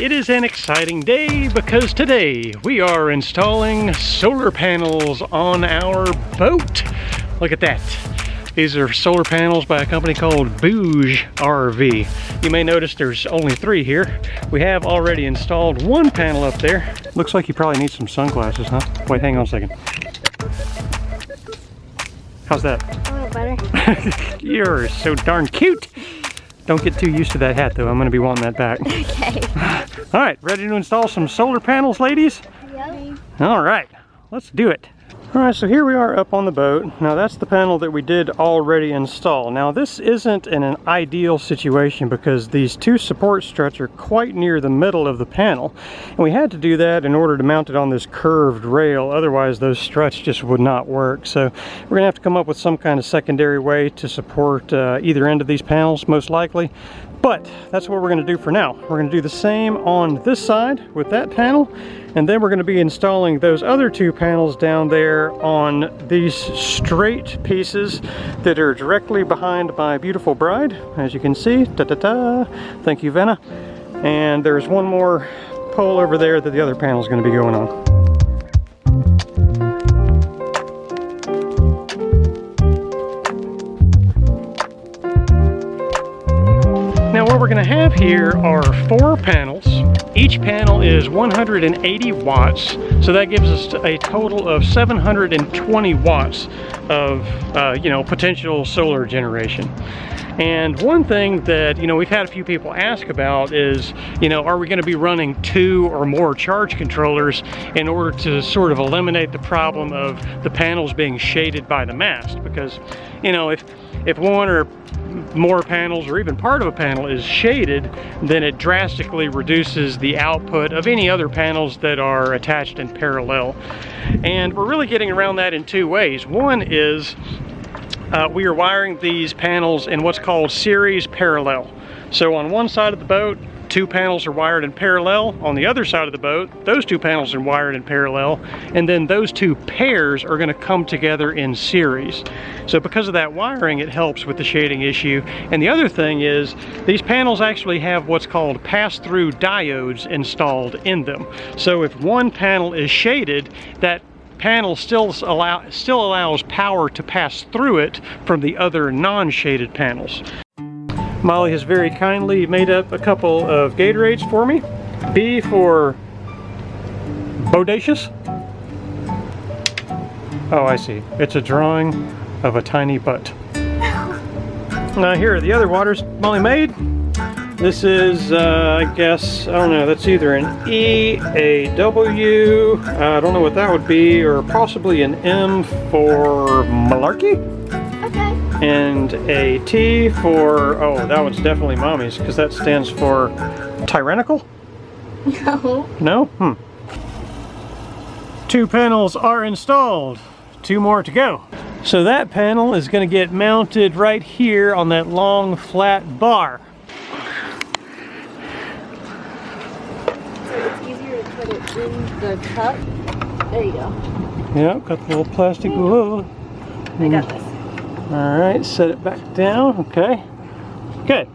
It is an exciting day because today we are installing solar panels on our boat. Look at that. These are solar panels by a company called Bouge RV. You may notice there's only 3 here. We have already installed 1 panel up there. Looks like you probably need some sunglasses, huh? Wait, hang on a second. How's that? A little better. You're so darn cute. Don't get too used to that hat though. I'm going to be wanting that back. Okay. All right, ready to install some solar panels, ladies? Yep. All right, let's do it. All right, so here we are up on the boat. Now that's the panel that we did already install. Now this isn't in an ideal situation because these 2 support struts are quite near the middle of the panel. And we had to do that in order to mount it on this curved rail. Otherwise those struts just would not work. So we're gonna have to come up with some kind of secondary way to support either end of these panels, most likely. But that's what we're gonna do for now. We're gonna do the same on this side with that panel, and then we're gonna be installing those other 2 panels down there on these straight pieces that are directly behind my beautiful bride. As you can see, ta-ta-ta, thank you, Venna. And there's one more pole over there that the other panel is gonna be going on. Now what we're going to have here are 4 panels. Each panel is 180 watts, so that gives us a total of 720 watts of potential solar generation. And one thing that we've had a few people ask about is are we going to be running 2 or more charge controllers in order to sort of eliminate the problem of the panels being shaded by the mast? Because if 1 or more panels or even part of a panel is shaded, then it drastically reduces the output of any other panels that are attached in parallel. And we're really getting around that in 2 ways. One is we are wiring these panels in what's called series parallel. So on one side of the boat, 2 panels are wired in parallel. On the other side of the boat, those 2 panels are wired in parallel, and then those 2 pairs are going to come together in series. So because of that wiring, it helps with the shading issue. And the other thing is these panels actually have what's called pass-through diodes installed in them. So if one panel is shaded, that panel still allows power to pass through it from the other non-shaded panels. Molly has very kindly made up a couple of Gatorades for me. B for bodacious. Oh, I see. It's a drawing of a tiny butt. Now here are the other waters Molly made. This is, I guess, I don't know, that's either an E, a W, I don't know what that would be, or possibly an M for malarkey. Okay. And a T for, oh, that one's definitely mommy's, because that stands for tyrannical? No. No? 2 panels are installed. 2 more to go. So that panel is going to get mounted right here on that long flat bar. So it's easier to put it in the cup. There you go. Yeah, got the little plastic. Whoa. I got this. Alright, set it back down. Okay. Good.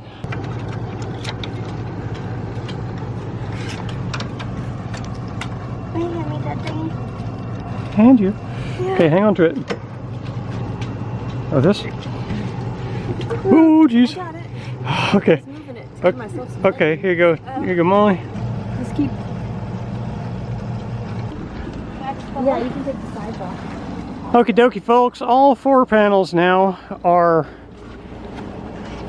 Will you hand me that thing? Hand you. Yeah. Okay, hang on to it. Oh, this? Oh, jeez. I got it. Okay. It's moving it. It's giving myself some Okay, here you go. Here you go, Molly. Just keep. Yeah, you can take the sides off. Okie dokie, folks. All 4 panels now are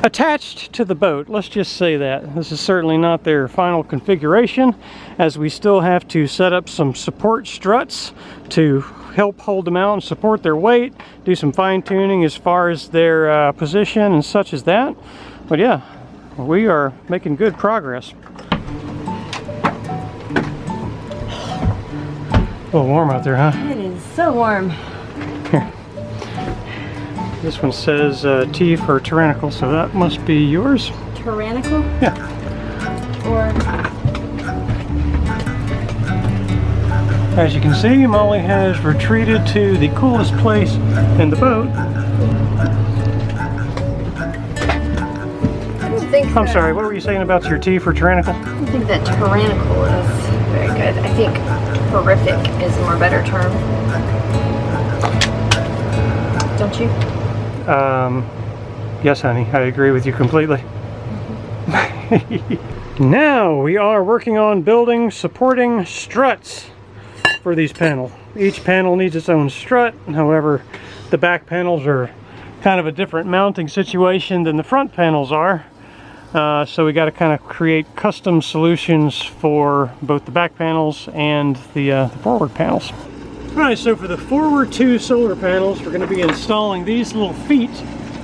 attached to the boat. Let's just say that. This is certainly not their final configuration, as we still have to set up some support struts to help hold them out and support their weight, do some fine-tuning as far as their position and such as that. But yeah, we are making good progress. A little warm out there, huh? It is. so warm. Here. This one says T for tyrannical, so that must be yours. Tyrannical? Yeah. Or as you can see, Molly has retreated to the coolest place in the boat. I'm sorry, what were you saying about your T for tyrannical? I don't think that tyrannical is very good. I think horrific is a more better term. Don't you? Yes, honey, I agree with you completely. Now we are working on building supporting struts for these panels. Each panel needs its own strut. However, the back panels are kind of a different mounting situation than the front panels are. So we got to kind of create custom solutions for both the back panels and the forward panels. Alright, so for the forward two solar panels, we're going to be installing these little feet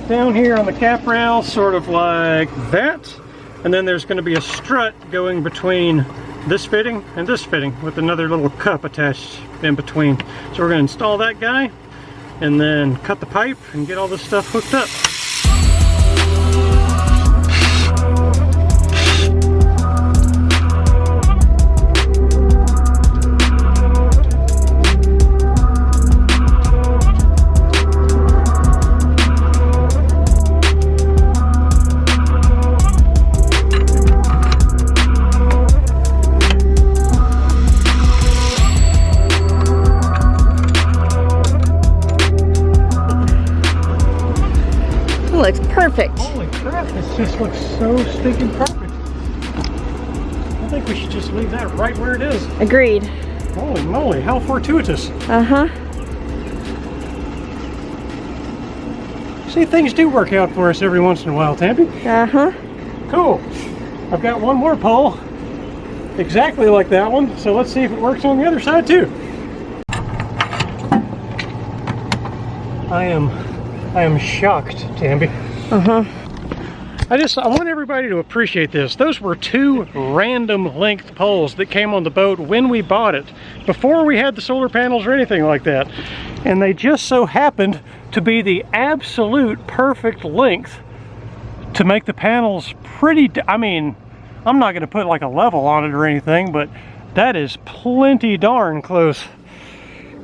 down here on the cap rail, sort of like that. And then there's going to be a strut going between this fitting and this fitting with another little cup attached in between. So we're going to install that guy and then cut the pipe and get all this stuff hooked up. Looks perfect. Holy crap, this just looks so stinking perfect. I think we should just leave that right where it is. Agreed. Holy moly, how fortuitous. Uh-huh. See, things do work out for us every once in a while, Tambi. Uh-huh. Cool. I've got one more pole exactly like that one, so let's see if it works on the other side too. I am shocked, Tambi. Uh-huh. I want everybody to appreciate this. Those were two random length poles that came on the boat when we bought it, before we had the solar panels or anything like that. And they just so happened to be the absolute perfect length to make the panels pretty, I mean, I'm not gonna put like a level on it or anything, but that is plenty darn close.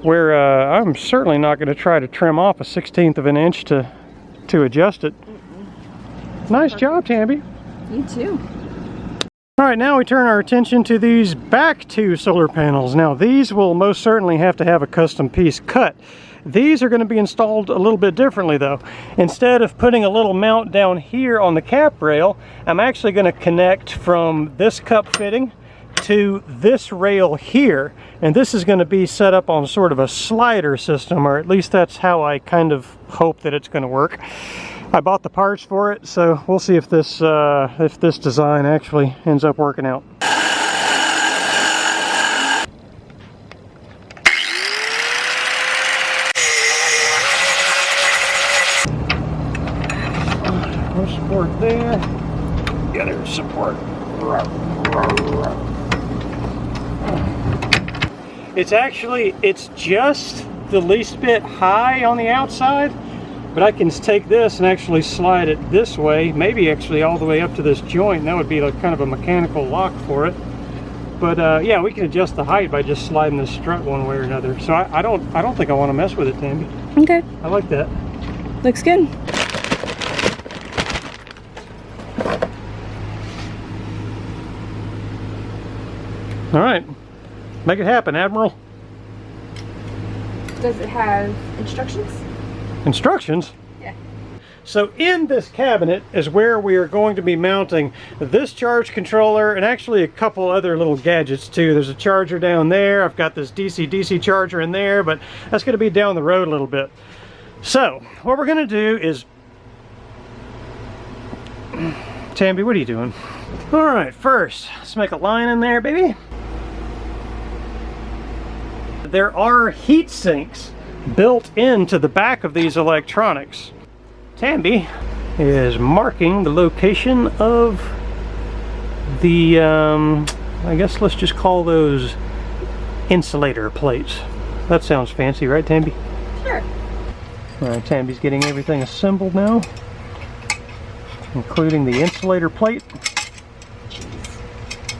Where I'm certainly not going to try to trim off a 1/16 of an inch to adjust it. Nice job, Tambi. You too. All right, now we turn our attention to these back two solar panels. Now these will most certainly have to have a custom piece cut. These are going to be installed a little bit differently though. Instead of putting a little mount down here on the cap rail, I'm actually going to connect from this cup fitting to this rail here, and this is going to be set up on sort of a slider system, or at least that's how I kind of hope that it's going to work. I bought the parts for it, so we'll see if this design actually ends up working out. No support there. Yeah, there's support. It's just the least bit high on the outside, but I can take this and actually slide it this way, maybe actually all the way up to this joint, and that would be like kind of a mechanical lock for it. But yeah, we can adjust the height by just sliding this strut one way or another. So I don't think I want to mess with it, Tambi. Okay. I like that. Looks good. All right, make it happen, Admiral. Does it have instructions? Instructions? Yeah. So in this cabinet is where we are going to be mounting this charge controller and actually a couple other little gadgets too. There's a charger down there. I've got this DC-DC charger in there, but that's going to be down the road a little bit. So what we're going to do is... Tambi, what are you doing? All right, first, let's make a line in there, baby. There are heat sinks built into the back of these electronics. Tambi is marking the location of the, I guess let's just call those insulator plates. That sounds fancy, right, Tambi? Sure. Alright, Tambi's getting everything assembled now, including the insulator plate.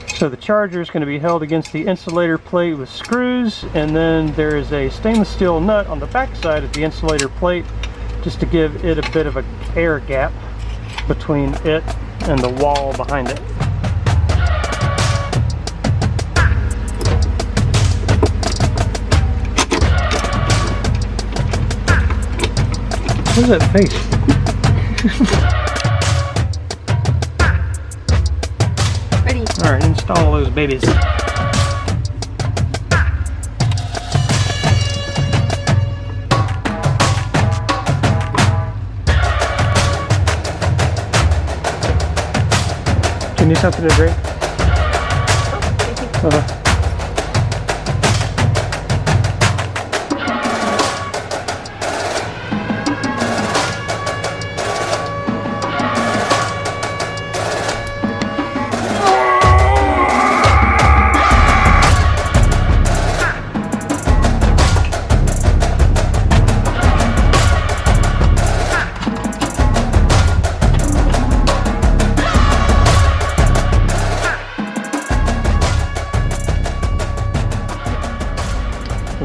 So the charger is going to be held against the insulator plate with screws, and then there is a stainless steel nut on the back side of the insulator plate just to give it a bit of an air gap between it and the wall behind it. What is that face? Ready. Alright, install those babies. Do you need something to drink?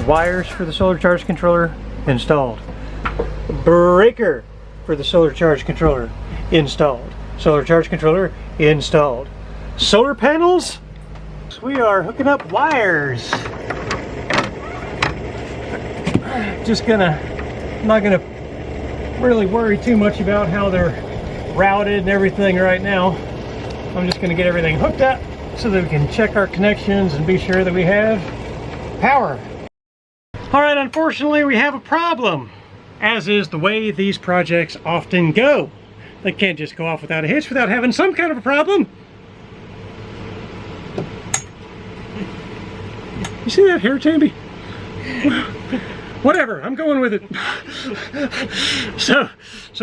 Wires for the solar charge controller installed. Breaker for the solar charge controller installed. Solar charge controller installed. Solar panels. We are hooking up wires. I'm not gonna really worry too much about how they're routed and everything right now. I'm just gonna get everything hooked up so that we can check our connections and be sure that we have power. Alright, unfortunately we have a problem, as is the way these projects often go. They can't just go off without a hitch without having some kind of a problem. You see that hair, Tambi? Whatever, I'm going with it. So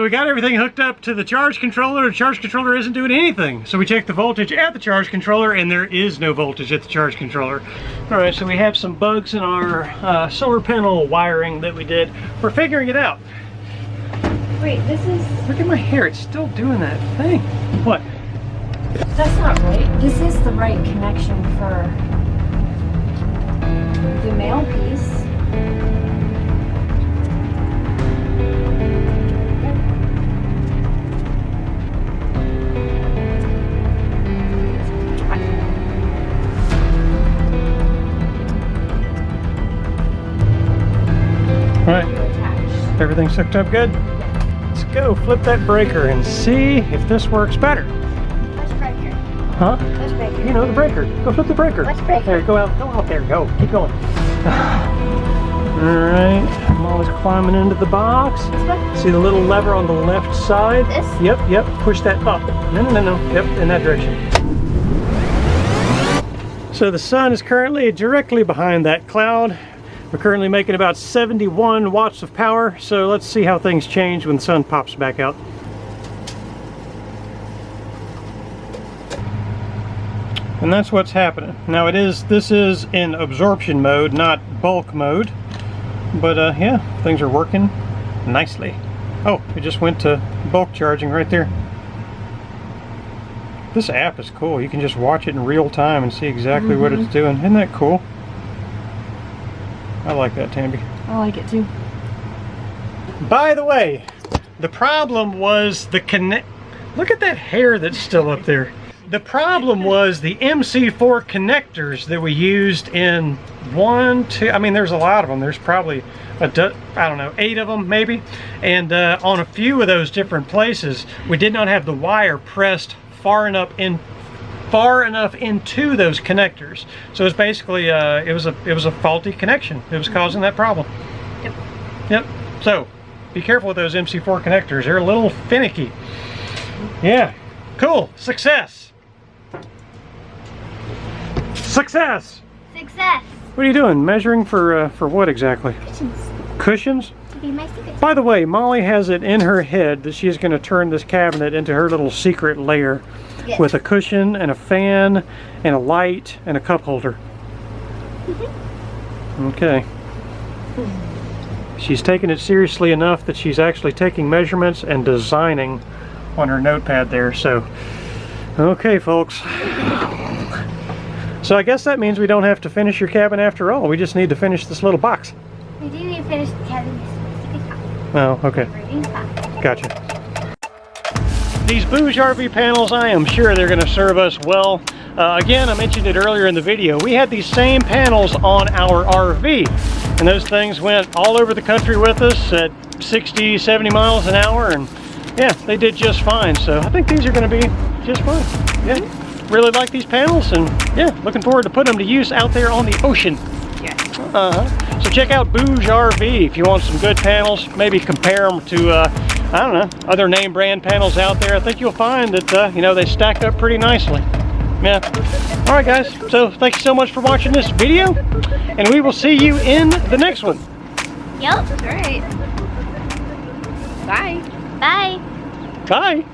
we got everything hooked up to the charge controller. The charge controller isn't doing anything. So we checked the voltage at the charge controller, and there is no voltage at the charge controller. All right, so we have some bugs in our solar panel wiring that we did. We're figuring it out. Wait, this is... Look at my hair, it's still doing that thing. What? That's not right. This is the right connection for the male piece. Alright, everything's hooked up good? Let's go flip that breaker and see if this works better. Which breaker? Huh? Which breaker? You know, the breaker. Go flip the breaker. Which breaker? There, go out there, go. Keep going. Alright, Molly's climbing into the box. See the little lever on the left side? This? Yep, push that up. No. Yep, in that direction. So the sun is currently directly behind that cloud. We're currently making about 71 watts of power, so let's see how things change when the sun pops back out. And that's what's happening. Now this is in absorption mode, not bulk mode. But yeah, things are working nicely. Oh, it just went to bulk charging right there. This app is cool. You can just watch it in real time and see exactly what it's doing. Isn't that cool? I like that, Tambi. I like it too. By the way, the problem was the connect. Look at that hair that's still up there. The problem was the MC4 connectors that we used in I mean, there's a lot of them. There's probably I don't know, 8 of them maybe. And on a few of those different places, we did not have the wire pressed far enough into those connectors. So it's basically it was a faulty connection. It was causing that problem. Yep. So be careful with those MC4 connectors. They're a little finicky. Yeah. Cool. Success. Success. Success. What are you doing? Measuring for what exactly? Cushions. Cushions? To be my secret. By the way, Molly has it in her head that she's going to turn this cabinet into her little secret lair. Yes. With a cushion and a fan and a light and a cup holder. Okay. She's taking it seriously enough that she's actually taking measurements and designing on her notepad there. So, okay, folks. So I guess that means we don't have to finish your cabin after all. We just need to finish this little box. We do need to finish the cabin. Oh, okay. Gotcha. These Bouge RV panels, I am sure they're going to serve us well. Again, I mentioned it earlier in the video. We had these same panels on our RV, and those things went all over the country with us at 60, 70 miles an hour, and yeah, they did just fine. So I think these are going to be just fine. Yeah, really like these panels, and yeah, looking forward to putting them to use out there on the ocean. Yeah. So check out Bouge RV if you want some good panels. Maybe compare them to, I don't know, other name brand panels out there. I think you'll find that, you know, they stack up pretty nicely. Yeah. All right, guys. So thank you so much for watching this video, and we will see you in the next one. Yep. Great. Bye. Bye. Bye.